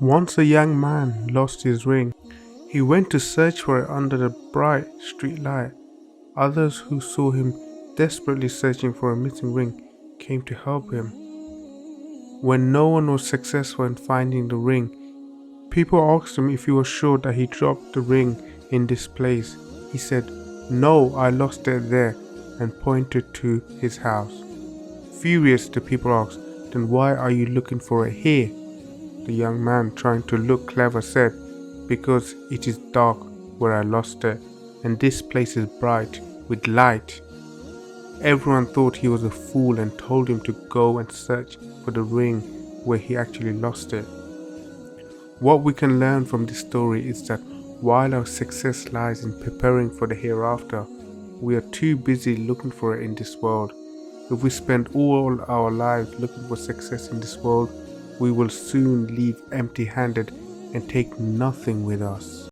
Once a young man lost his ring. He went to search for it under the bright street light. Others who saw him desperately searching for a missing ring came to help him. When no one was successful in finding the ring, people asked him if he was sure that he dropped the ring in this place. He said, "No, I lost it there," and pointed to his house. Furious, the people asked, "Then why are you looking for it here?" The young man, trying to look clever, said, "Because it is dark where I lost it, and this place is bright with light." Everyone thought he was a fool and told him to go and search for the ring where he actually lost it. What we can learn from this story is that while our success lies in preparing for the hereafter, we are too busy looking for it in this world. If we spend all our lives looking for success in this world, we will soon leave empty-handed and take nothing with us.